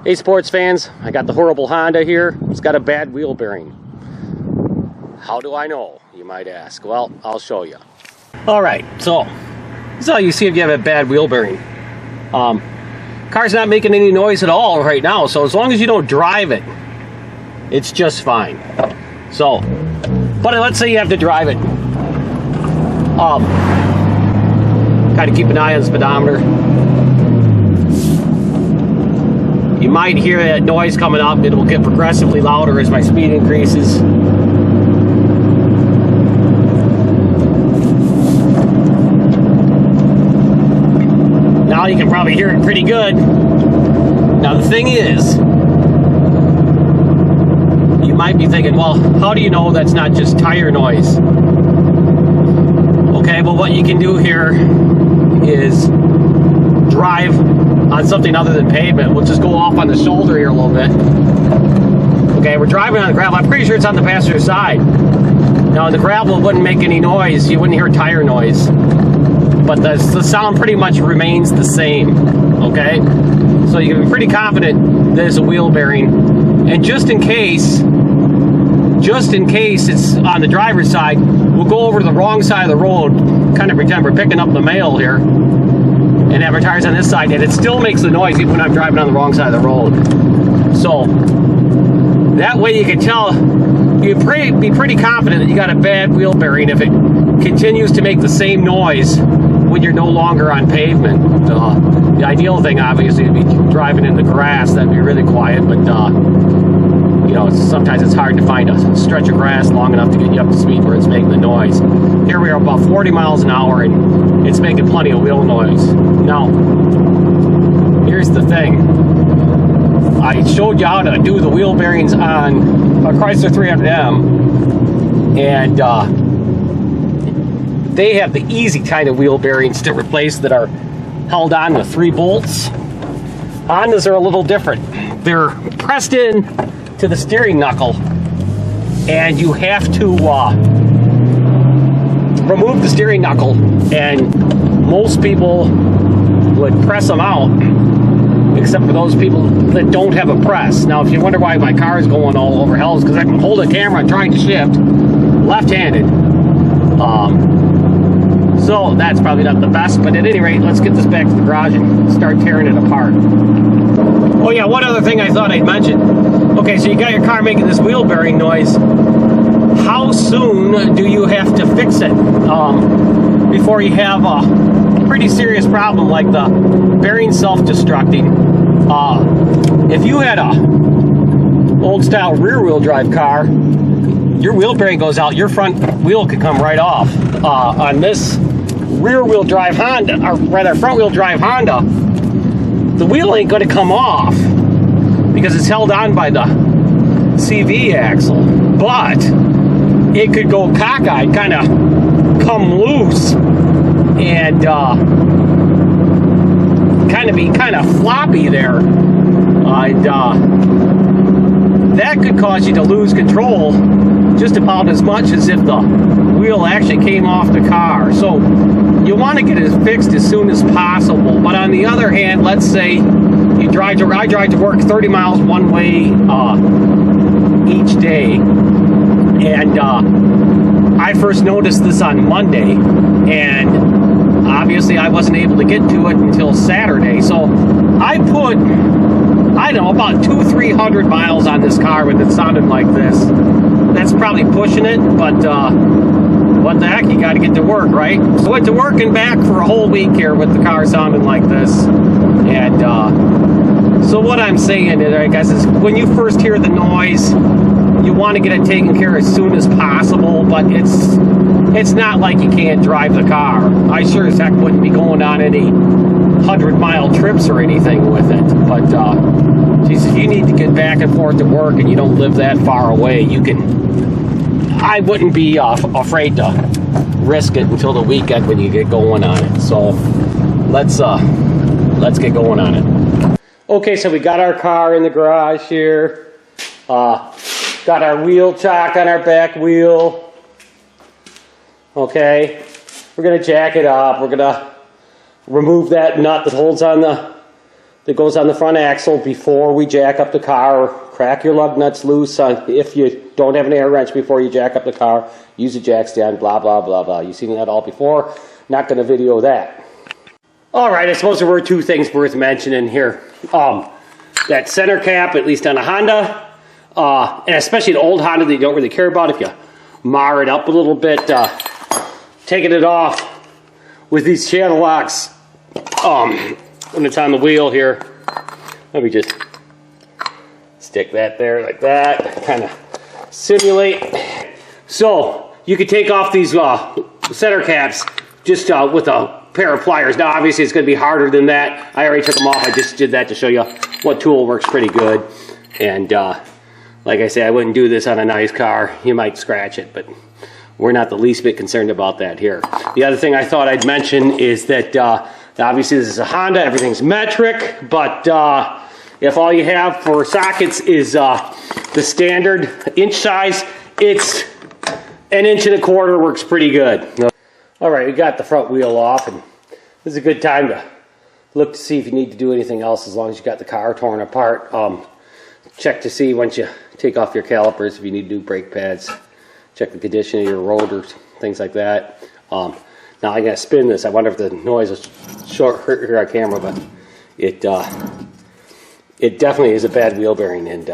Hey sports fans, I got the horrible Honda here. It's got a bad wheel bearing. How do I know, you might ask? Well, I'll show you. Alright, so this is how you see if you have a bad wheel bearing. Car's not making any noise at all right now, so as long as you don't drive it, it's just fine. So, but let's say you have to drive it. Kind of keep an eye on the speedometer. You might hear that noise coming up. It will get progressively louder as my speed increases. Now you can probably hear it pretty good. Now the thing is, you might be thinking, well, how do you know that's not just tire noise? Okay, well what you can do here is drive on something other than pavement. We'll just go off on the shoulder here a little bit. Okay, we're driving on the gravel. I'm pretty sure it's on the passenger side. Now the gravel wouldn't make any noise. You wouldn't hear tire noise. But the sound pretty much remains the same. Okay? So you can be pretty confident that it's a wheel bearing. And just in case it's on the driver's side, we'll go over to the wrong side of the road, kind of pretend we're picking up the mail here, and have our tires on this side, and it still makes the noise even when I'm driving on the wrong side of the road. So that way you can tell, you can be pretty confident that you got a bad wheel bearing if it continues to make the same noise when you're no longer on pavement. The ideal thing obviously would be driving in the grass. That'd be really quiet, but you know, sometimes it's hard to find a stretch of grass long enough to get you up to speed where it's making the noise. Here we are about 40 miles an hour and it's making plenty of wheel noise. Now, here's the thing. I showed you how to do the wheel bearings on a Chrysler 300M, and they have the easy kind of wheel bearings to replace that are held on with 3 bolts. Hondas are a little different. They're pressed in to the steering knuckle, and you have to remove the steering knuckle, and most people would press them out, except for those people that don't have a press. Now if you wonder why my car is going all over hell, it's because I can hold a camera trying to shift left-handed. So that's probably not the best, but at any rate, let's get this back to the garage and start tearing it apart. Oh yeah, one other thing I thought I'd mention. Okay, so you got your car making this wheel bearing noise. How soon do you have to fix it before you have a pretty serious problem like the bearing self-destructing? If you had a old style rear wheel drive car, your wheel bearing goes out, your front wheel could come right off. On this rear wheel drive Honda, or rather front wheel drive Honda, the wheel ain't going to come off because it's held on by the CV axle, but it could go cockeyed, kind of come loose, and kind of floppy there, and that could cause you to lose control just about as much as if the wheel actually came off the car. So you want to get it fixed as soon as possible. But on the other hand, let's say I drive to work 30 miles one way each day, and I first noticed this on Monday, and obviously I wasn't able to get to it until Saturday. So I put, I don't know, about 200-300 miles on this car with it sounding like this. That's probably pushing it, but what the heck, you got to get to work, right? So I went to work and back for a whole week here with the car sounding like this. And so what I'm saying, I guess, is when you first hear the noise, you want to get it taken care of as soon as possible, but it's not like you can't drive the car. I sure as heck wouldn't be going on any 100-mile trips or anything with it. But geez, if you need to get back and forth to work and you don't live that far away, you can. I wouldn't be afraid to risk it until the weekend when you get going on it. So let's get going on it. Okay, so we got our car in the garage here. Got our wheel chock on our back wheel. Okay, we're gonna jack it up. We're gonna remove that nut that holds on the that goes on the front axle before we jack up the car. Crack your lug nuts loose if you don't have an air wrench before you jack up the car. Use a jack stand, blah, blah, blah, blah. You've seen that all before. Not going to video that. All right, I suppose there were two things worth mentioning here. That center cap, at least on a Honda, and especially an old Honda that you don't really care about, if you mar it up a little bit, taking it off with these channel locks when it's on the wheel here. Let me just stick that there like that, kind of simulate. So you could take off these center caps just with a pair of pliers. Now obviously it's going to be harder than that. I already took them off. I just did that to show you what tool works pretty good. And like I said, I wouldn't do this on a nice car. You might scratch it, but we're not the least bit concerned about that here. The other thing I thought I'd mention is that obviously this is a Honda, everything's metric, but if all you have for sockets is the standard inch size, it's 1.25 inches works pretty good. All right, we got the front wheel off, and this is a good time to look to see if you need to do anything else as long as you got the car torn apart. Check to see once you take off your calipers if you need new brake pads. Check the condition of your rotors, things like that. Now I gotta spin this. I wonder if the noise is short here on camera, but it definitely is a bad wheel bearing, and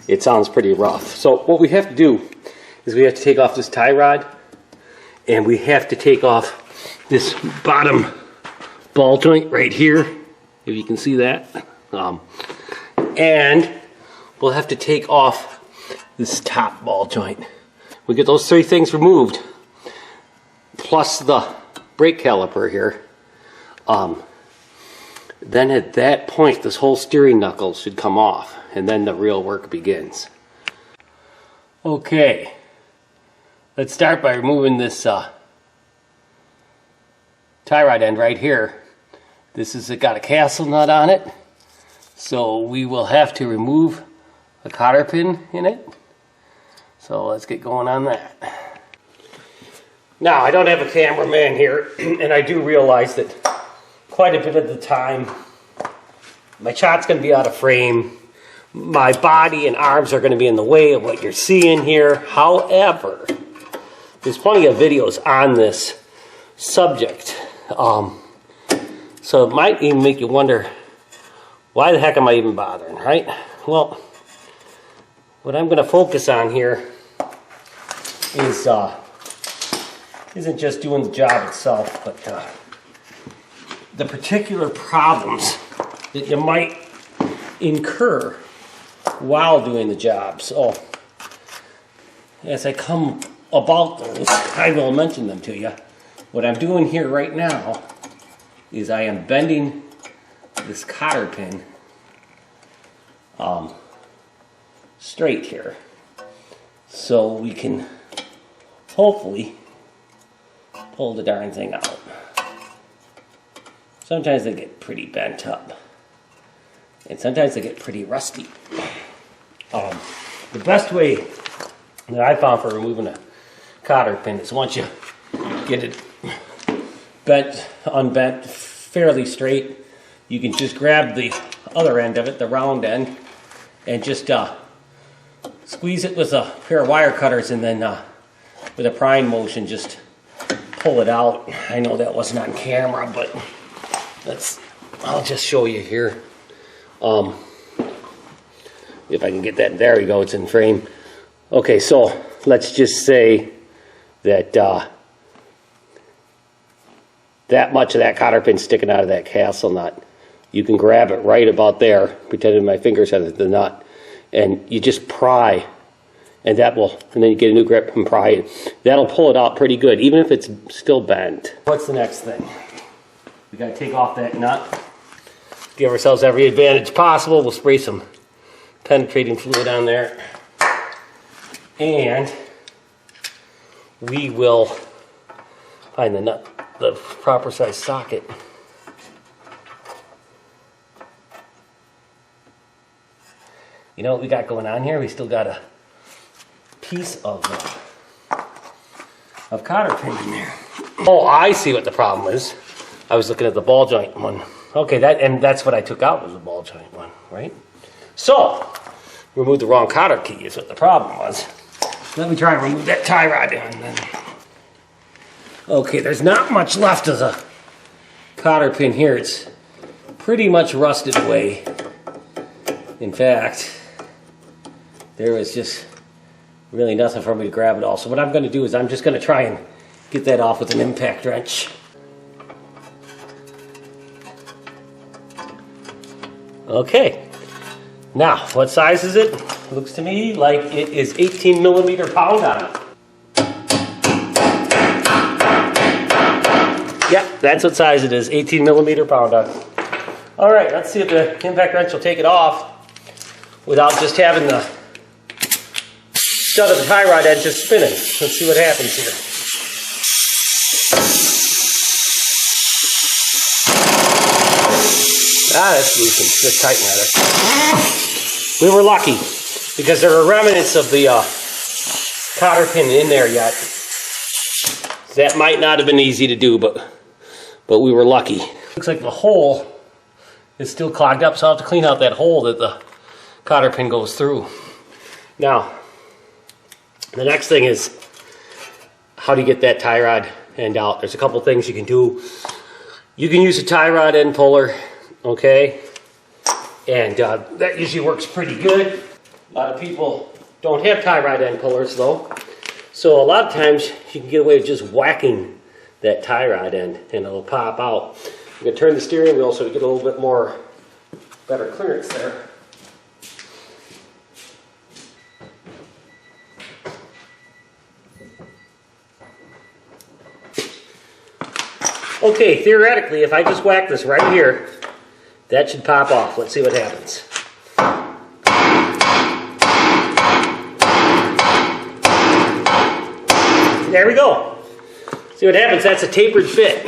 it sounds pretty rough. So what we have to do is we have to take off this tie rod, and we have to take off this bottom ball joint right here, if you can see that. And we'll have to take off this top ball joint. We get those three things removed, plus the brake caliper here. Then at that point, this whole steering knuckle should come off, and then the real work begins. Okay, let's start by removing this tie rod end right here. This has got a castle nut on it, so we will have to remove a cotter pin in it. So let's get going on that. Now, I don't have a cameraman here, and I do realize that quite a bit of the time my shot's going to be out of frame. My body and arms are going to be in the way of what you're seeing here. However, there's plenty of videos on this subject. So it might even make you wonder, why the heck am I even bothering, right? Well, what I'm going to focus on here is isn't just doing the job itself, but the particular problems that you might incur while doing the job. So as I come about those, I will mention them to you. What I'm doing here right now is I am bending this cotter pin straight here, so we can hopefully pull the darn thing out. Sometimes they get pretty bent up, and sometimes they get pretty rusty. The best way that I found for removing a cotter pin is once you get it bent, unbent fairly straight, you can just grab the other end of it, the round end, and just squeeze it with a pair of wire cutters, and then with a prying motion just pull it out. I know that wasn't on camera, but I'll just show you here. If I can get that, there we go, it's in frame. Okay, so let's just say that that much of that cotter pin sticking out of that castle nut. You can grab it right about there, pretending my fingers have the nut, and you just pry, and that will, and then you get a new grip and pry it. That'll pull it out pretty good, even if it's still bent. What's the next thing? We gotta take off that nut. Give ourselves every advantage possible. We'll spray some penetrating fluid on there, and we will find the nut, the proper size socket. You know what we got going on here? We still got a piece of cotter pin in there. Oh, I see what the problem is. I was looking at the ball joint one. Okay, that's what I took out was the ball joint one, right? So, remove the wrong cotter key is what the problem was. Let me try and remove that tie rod in. Then. Okay, there's not much left of the cotter pin here. It's pretty much rusted away. In fact, there was just really nothing for me to grab it all. So what I'm going to do is I'm just going to try and get that off with an impact wrench. Okay. Now, what size is it? Looks to me like it is 18 millimeter pound on it. Yep, that's what size it is, 18 millimeter pound on it. All right, let's see if the impact wrench will take it off without just having the stud of the tie rod end just spinning. Let's see what happens here. Ah, that's loosened, just tighten rather. We were lucky because there were remnants of the cotter pin in there yet. That might not have been easy to do, but we were lucky. Looks like the hole is still clogged up, so I'll have to clean out that hole that the cotter pin goes through. Now, the next thing is how do you get that tie rod end out? There's a couple things you can do. You can use a tie rod end puller, okay? And that usually works pretty good. A lot of people don't have tie rod end pullers though. So a lot of times you can get away with just whacking that tie rod end and it'll pop out. You can turn the steering wheel so you get a little bit more better clearance there. Okay, theoretically, if I just whack this right here, that should pop off. Let's see what happens. There we go. See what happens? That's a tapered fit.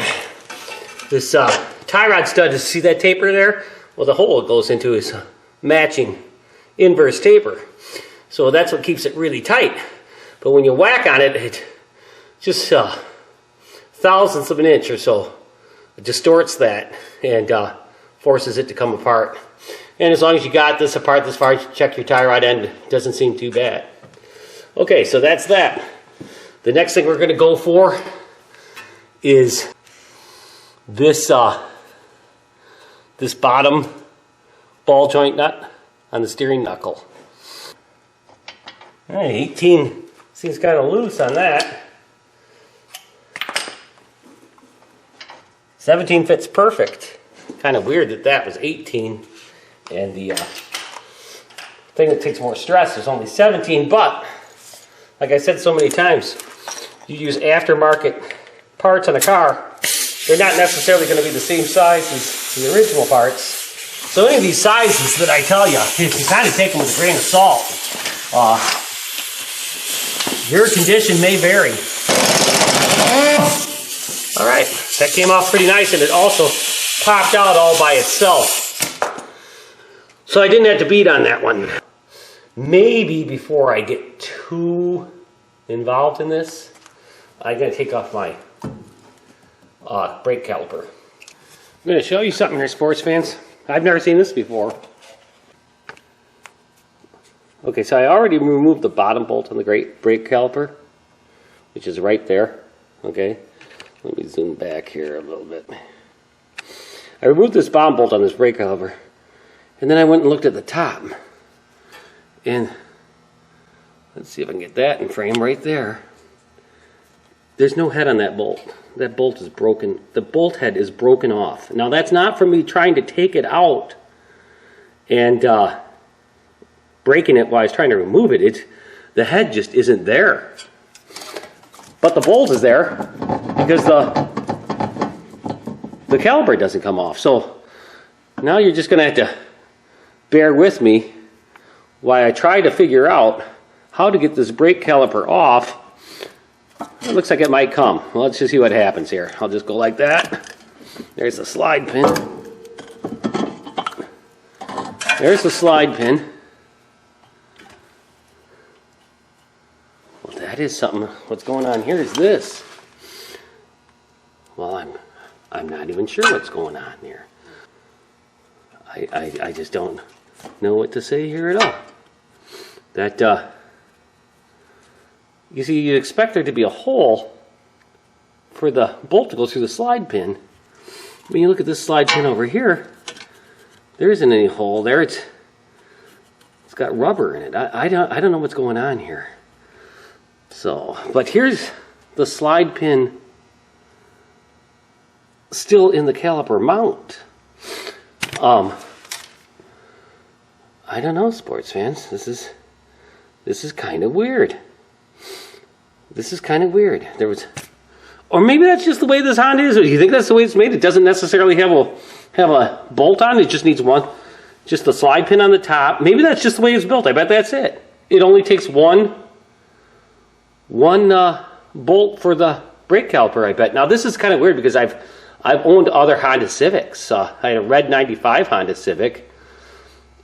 This tie rod stud, see that taper there? Well, the hole it goes into is matching inverse taper. So that's what keeps it really tight. But when you whack on it, it just thousandths of an inch or so. It distorts that and forces it to come apart. And as long as you got this apart this far, check your tie rod end. It doesn't seem too bad. Okay, so that's that. The next thing we're going to go for is this this bottom ball joint nut on the steering knuckle. All right, 18 seems kind of loose on that. 17 fits perfect. Kind of weird that that was 18 and the thing that takes more stress is only 17, but like I said so many times, you use aftermarket parts on a car, they're not necessarily going to be the same size as the original parts. So any of these sizes that I tell you, you can kind of take them with a grain of salt. Your condition may vary. All right, that came off pretty nice, and it also popped out all by itself. So I didn't have to beat on that one. Maybe before I get too involved in this, I'm going to take off my brake caliper. I'm going to show you something here, sports fans. I've never seen this before. Okay, so I already removed the bottom bolt on the brake caliper, which is right there. Okay, let me zoom back here a little bit. I removed this bottom bolt on this brake caliper, and then I went and looked at the top. And let's see if I can get that in frame right there. There's no head on that bolt. That bolt is broken. The bolt head is broken off. Now that's not from me trying to take it out and breaking it while I was trying to remove it. The head just isn't there. But the bolt is there because the caliper doesn't come off. So now you're just going to have to bear with me while I try to figure out how to get this brake caliper off. It looks like it might come. Well, let's just see what happens here. I'll just go like that. There's the slide pin. There's the slide pin. Well, that is something. What's going on here is this. Well, I'm not even sure what's going on here. I just don't know what to say here at all. That, you see, you'd expect there to be a hole for the bolt to go through the slide pin. When you look at this slide pin over here, there isn't any hole there. It's got rubber in it. I don't know what's going on here. So, but here's the slide pin still in the caliper mount. I don't know, sports fans. This is kind of weird. This is kind of weird. There was, or maybe that's just the way this Honda is. You think that's the way it's made? It doesn't necessarily have a bolt on. It just needs just the slide pin on the top. Maybe that's just the way it's built. I bet that's it. It only takes one bolt for the brake caliper, I bet. Now this is kind of weird because I've owned other Honda Civics. I had a red 95 Honda Civic,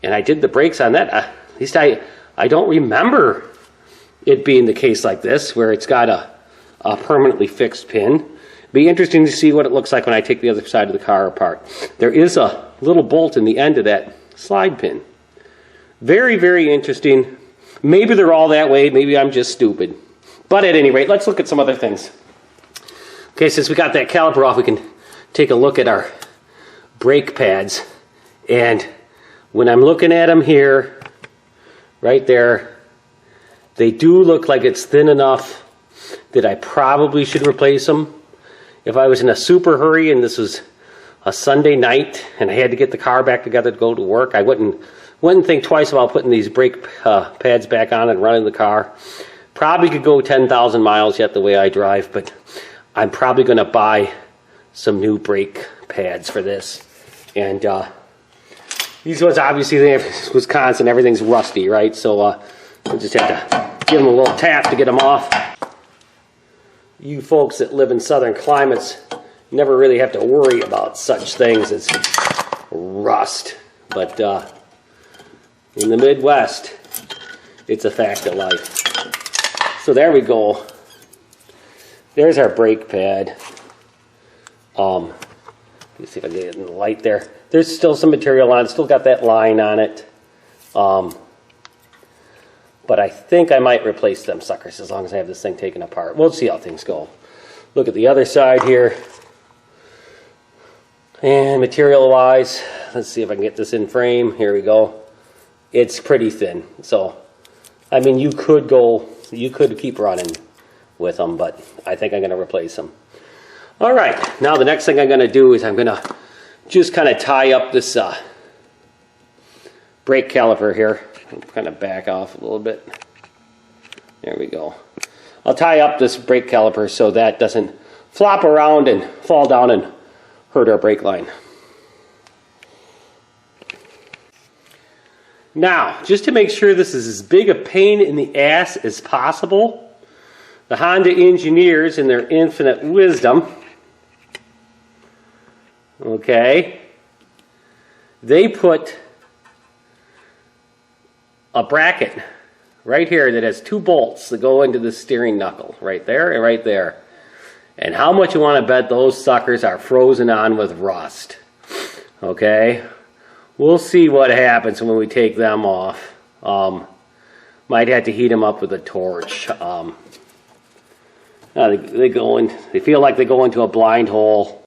and I did the brakes on that. At least I don't remember it being the case like this, where it's got a permanently fixed pin. Be interesting to see what it looks like when I take the other side of the car apart. There is a little bolt in the end of that slide pin. Very, very interesting. Maybe they're all that way. Maybe I'm just stupid. But at any rate, let's look at some other things. Okay, since we got that caliper off, we can take a look at our brake pads. And when I'm looking at them here, right there, they do look like it's thin enough that I probably should replace them. If I was in a super hurry and this was a Sunday night and I had to get the car back together to go to work, I wouldn't think twice about putting these brake pads back on and running the car. Probably could go 10,000 miles yet the way I drive, but I'm probably going to buy some new brake pads for this. And these ones, obviously, they're Wisconsin, everything's rusty, right? So we'll just have to give them a little tap to get them off. You folks that live in southern climates never really have to worry about such things as rust. But in the Midwest, it's a fact of life. So there we go. There's our brake pad. Let's see if I can get it in the light there. There's still some material on it. Still got that line on it. But I think I might replace them suckers as long as I have this thing taken apart. We'll see how things go. Look at the other side here. And material-wise, let's see if I can get this in frame. Here we go. It's pretty thin. So, I mean, you could keep running with them, but I think I'm going to replace them. All right, now the next thing I'm going to do is I'm going to just kind of tie up this brake caliper here. Kind of back off a little bit. There we go. I'll tie up this brake caliper so that doesn't flop around and fall down and hurt our brake line. Now, just to make sure this is as big a pain in the ass as possible, the Honda engineers, in their infinite wisdom, okay, they put a bracket right here that has two bolts that go into the steering knuckle, right there and right there. And how much you want to bet those suckers are frozen on with rust? Okay, we'll see what happens when we take them off. Might have to heat them up with a torch. They feel like they go into a blind hole.